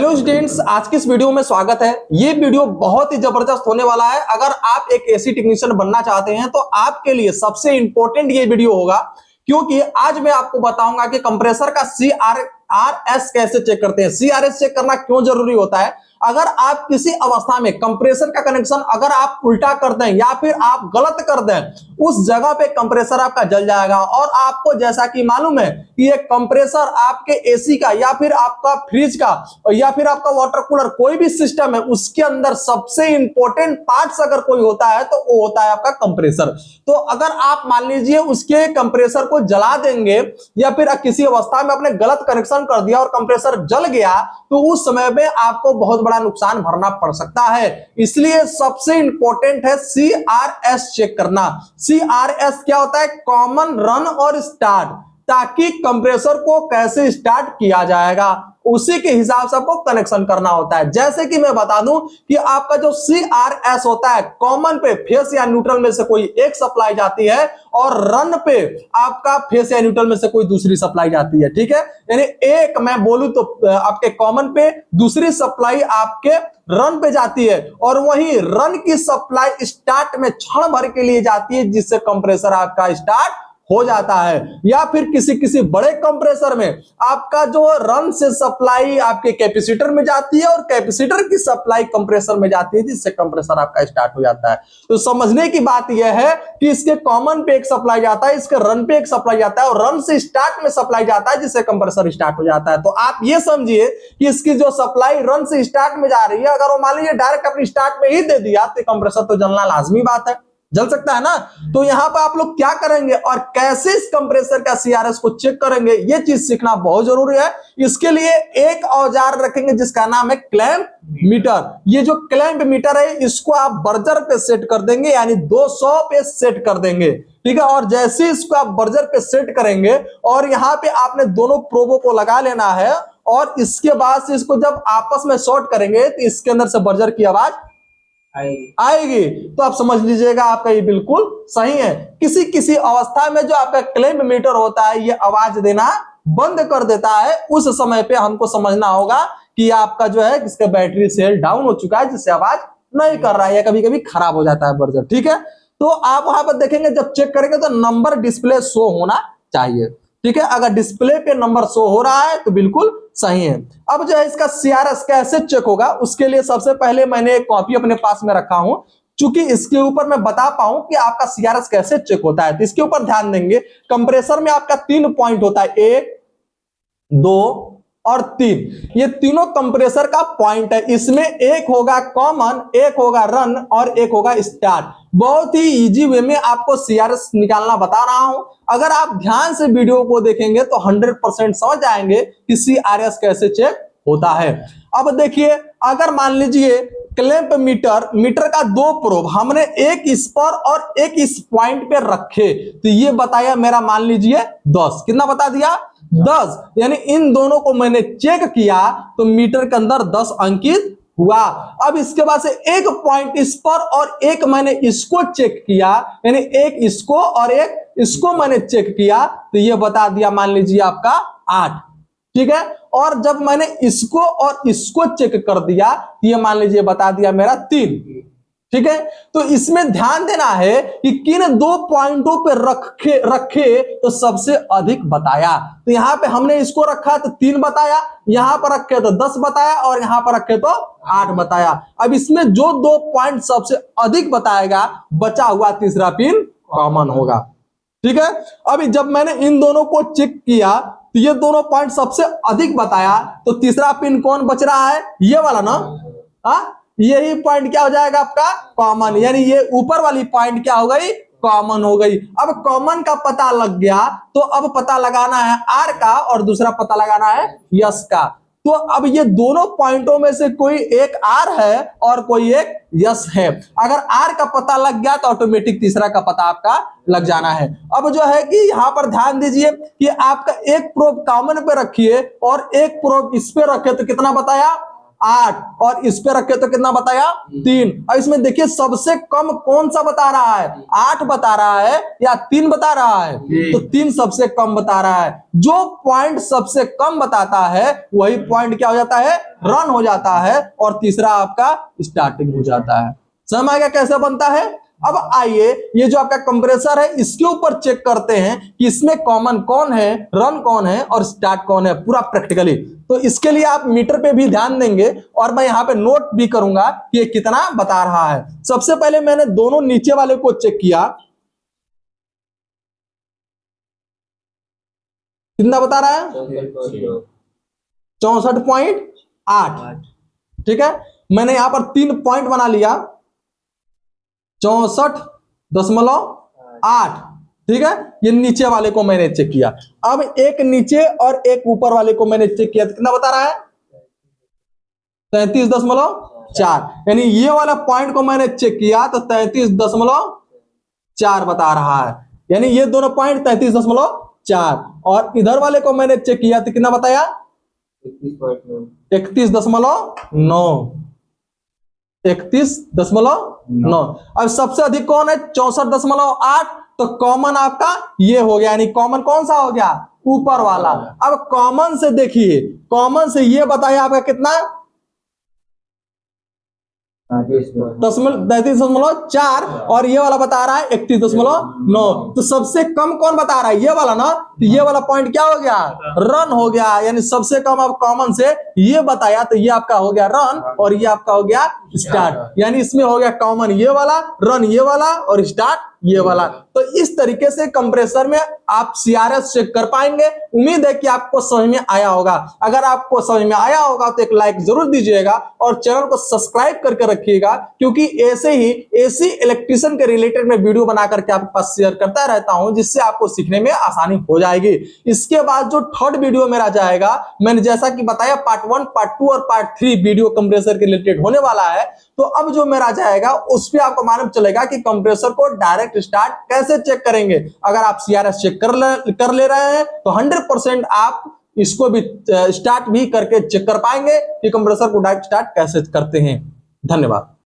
Hello students, आज की इस वीडियो में स्वागत है। ये वीडियो बहुत ही जबरदस्त होने वाला है। अगर आप एक एसी टेक्नीशियन बनना चाहते हैं तो आपके लिए सबसे इंपॉर्टेंट ये वीडियो होगा, क्योंकि आज मैं आपको बताऊंगा कि कंप्रेसर का CRS कैसे चेक करते हैं। CRS चेक करना क्यों जरूरी होता है। अगर आप किसी अवस्था में कंप्रेसर का कनेक्शन अगर आप उल्टा कर दें या फिर आप गलत कर दें, उस जगह पे कंप्रेसर आपका जल जाएगा। और आपको जैसा कि मालूम है कि ये कंप्रेसर आपके एसी का या फिर आपका फ्रिज का या फिर आपका वाटर कूलर कोई भी सिस्टम है, उसके अंदर सबसे इंपॉर्टेंट पार्ट्स अगर कोई होता है तो वो होता है आपका कंप्रेसर। तो अगर आप मान लीजिए उसके कंप्रेसर को जला देंगे या फिर किसी अवस्था में आपने गलत कनेक्शन कर दिया और कंप्रेसर जल गया, तो उस समय में आपको बहुत बड़ा नुकसान भरना पड़ सकता है। इसलिए सबसे इंपॉर्टेंट है CRS चेक करना। CRS क्या होता है? कॉमन रन और स्टार्ट, ताकि कंप्रेसर को कैसे स्टार्ट किया जाएगा उसी के हिसाब से आपको कनेक्शन करना होता है। जैसे कि मैं बता दूं कि आपका जो CRS होता है, कॉमन पे फेस या न्यूट्रल में से कोई एक सप्लाई जाती है और रन पे आपका फेस या न्यूट्रल में से कोई दूसरी सप्लाई जाती है। ठीक है, यानी एक मैं बोलूं तो आपके कॉमन पे दूसरी सप्लाई आपके रन पे जाती है और वही रन की सप्लाई स्टार्ट में क्षण भर के लिए जाती है, जिससे कंप्रेसर आपका स्टार्ट हो जाता है। या फिर किसी बड़े कंप्रेसर में आपका जो रन से सप्लाई आपके कैपेसिटर में जाती है और कैपेसिटर की सप्लाई कंप्रेसर में जाती है, जिससे कंप्रेसर आपका स्टार्ट हो जाता है। तो समझने की बात यह है कि इसके कॉमन पे एक सप्लाई जाता है, इसके रन पे एक सप्लाई जाता है और रन से स्टार्ट में सप्लाई जाता है, जिससे कंप्रेसर स्टार्ट हो जाता है। तो आप ये समझिए कि इसकी जो सप्लाई रन से स्टार्ट में जा रही है, अगर वो मान लीजिए डायरेक्ट अपनी स्टार्ट में ही दे दिया तो कंप्रेसर तो जलना लाजमी बात है, जल सकता है ना। तो यहां पर आप लोग क्या करेंगे और कैसे इस कंप्रेसर का CRS को चेक करेंगे, ये चीज सीखना बहुत जरूरी है। इसके लिए एक औजार रखेंगे जिसका नाम है क्लैंप मीटर। ये जो क्लैंप मीटर है, इसको आप बर्जर पे सेट कर देंगे, यानी 200 पे सेट कर देंगे। ठीक है, और जैसे इसको आप बर्जर पे सेट करेंगे और यहाँ पे आपने दोनों प्रोबों को लगा लेना है और इसके बाद से इसको जब आपस में शॉर्ट करेंगे तो इसके अंदर से बर्जर की आवाज आएगी। तो आप समझ लीजिएगा आपका ये बिल्कुल सही है। किसी अवस्था में जो आपका क्लैंप मीटर होता है, ये आवाज देना बंद कर देता है। उस समय पे हमको समझना होगा कि आपका जो है इसका बैटरी सेल डाउन हो चुका है, जिससे आवाज नहीं कर रहा है या कभी कभी खराब हो जाता है बर्जर। ठीक है, तो आप वहां पर देखेंगे, जब चेक करेंगे तो नंबर डिस्प्ले शो होना चाहिए। ठीक है, अगर डिस्प्ले पे नंबर शो हो रहा है तो बिल्कुल सही है। अब जो है इसका CRS कैसे चेक होगा, उसके लिए सबसे पहले मैंने एक कॉपी अपने पास में रखा हूं, चूंकि इसके ऊपर मैं बता पाऊं कि आपका CRS कैसे चेक होता है। तो इसके ऊपर ध्यान देंगे। कंप्रेसर में आपका 3 पॉइंट होता है, 1, 2 और 3। ये तीनों कंप्रेसर का पॉइंट है। इसमें एक होगा कॉमन, एक होगा रन और एक होगा स्टार्ट। बहुत ही इजी वे में आपको CRS निकालना बता रहा हूं। अगर आप ध्यान से वीडियो को देखेंगे तो 100% समझ जाएंगे कि CRS कैसे चेक होता है। अब देखिए, अगर मान लीजिए क्लैंप मीटर का 2 प्रोब हमने एक इस पर और एक इस पॉइंट पे रखे, तो ये बताया मेरा मान लीजिए 10। कितना बता दिया? 10। यानी इन दोनों को मैंने चेक किया तो मीटर के अंदर 10 अंकित हुआ। अब इसके बाद से एक पॉइंट इस पर और एक मैंने इसको चेक किया, यानी एक इसको और एक इसको मैंने चेक किया, तो ये बता दिया मान लीजिए आपका 8। ठीक है, और जब मैंने इसको और इसको चेक कर दिया तो ये मान लीजिए बता दिया मेरा 3। ठीक है, तो इसमें ध्यान देना है कि किन 2 पॉइंटों पे रखे तो सबसे अधिक बताया। तो यहां पे हमने इसको रखा तो 3 बताया, यहां पर रखे तो 10 बताया और यहां पर रखे तो 8 बताया। अब इसमें जो 2 पॉइंट सबसे अधिक बताएगा, बचा हुआ तीसरा पिन कॉमन होगा। ठीक है, अभी जब मैंने इन दोनों को चेक किया तो ये दोनों पॉइंट सबसे अधिक बताया, तो तीसरा पिन कौन बच रहा है? ये वाला ना। यही पॉइंट क्या हो जाएगा आपका? कॉमन। यानी ये ऊपर वाली पॉइंट क्या हो गई? कॉमन हो गई। अब कॉमन का पता लग गया तो अब पता लगाना है R का और दूसरा पता लगाना है S का। तो अब ये दोनों पॉइंटों में से कोई एक R है और कोई एक S है। अगर R का पता लग गया तो ऑटोमेटिक तीसरा का पता आपका लग जाना है। अब जो है कि यहां पर ध्यान दीजिए कि आपका एक प्रोब कॉमन पे रखिए और एक प्रोब इस पे रखे, तो कितना बताया? 8 और इस पे रखे तो कितना बताया 3। और इसमें देखिए सबसे कम कौन सा बता रहा है, 8 बता रहा है या 3 बता रहा है, तो 3 सबसे कम बता रहा है। जो पॉइंट सबसे कम बताता है वही पॉइंट क्या हो जाता है, रन हो जाता है, और तीसरा आपका स्टार्टिंग हो जाता है। समझ आ गया कैसे बनता है। अब आइए ये जो आपका कंप्रेसर है इसके ऊपर चेक करते हैं कि इसमें कॉमन कौन है, रन कौन है और स्टार्ट कौन है, पूरा प्रैक्टिकली। तो इसके लिए आप मीटर पे भी ध्यान देंगे और मैं यहां पे नोट भी करूंगा कि ये कितना बता रहा है। सबसे पहले मैंने दोनों नीचे वाले को चेक किया, कितना बता रहा है 64.8। ठीक है, मैंने यहां पर 3 पॉइंट बना लिया, 64.8। ठीक है, ये नीचे वाले को मैंने चेक किया। अब एक नीचे और एक ऊपर वाले को मैंने चेक किया, तो कितना बता रहा है 33.4। यानी ये वाला पॉइंट को मैंने चेक किया तो 33.4 बता रहा है। यानी ये दोनों पॉइंट 33.4, और इधर वाले को मैंने चेक किया तो कितना बताया 31.9। 31.9। अब सबसे अधिक कौन है 64.8, तो कॉमन आपका ये हो गया, यानी कॉमन कौन सा हो गया, ऊपर वाला। अब कॉमन से देखिए, कॉमन से ये बताइए आपका कितना 33.4, और ये वाला बता रहा है 31.9। तो सबसे कम कौन बता रहा है, ये वाला ना, तो ये वाला पॉइंट क्या हो गया, रन हो गया। यानी सबसे कम अब कॉमन से ये बताया तो ये आपका हो गया रन, और ये आपका हो गया स्टार्ट। यानी इसमें हो गया कॉमन ये वाला, रन ये वाला, और स्टार्ट ये वाला। तो इस तरीके से कंप्रेसर में आप सीआरएस चेक कर पाएंगे। उम्मीद है कि आपको समझ में आया होगा। अगर आपको समझ में आया होगा तो एक लाइक जरूर दीजिएगा और चैनल को सब्सक्राइब करके रखिएगा, क्योंकि ऐसे ही एसी इलेक्ट्रिशियन के रिलेटेड में वीडियो बना करके आपके पास शेयर करता रहता हूं, जिससे आपको सीखने में आसानी हो जाएगी। इसके बाद जो थर्ड वीडियो मेरा जाएगा, मैंने जैसा कि बताया पार्ट 1, पार्ट 2 और पार्ट 3 वीडियो कंप्रेसर के रिलेटेड होने वाला है। तो अब जो मेरा जाएगा उस पर आपको मालूम चलेगा कि कंप्रेसर को डायरेक्ट स्टार्ट कैसे चेक करेंगे। अगर आप सीआरएस चेक कर ले रहे हैं तो 100% आप इसको भी स्टार्ट भी करके चेक कर पाएंगे कि कंप्रेसर को डायरेक्ट स्टार्ट कैसे करते हैं। धन्यवाद।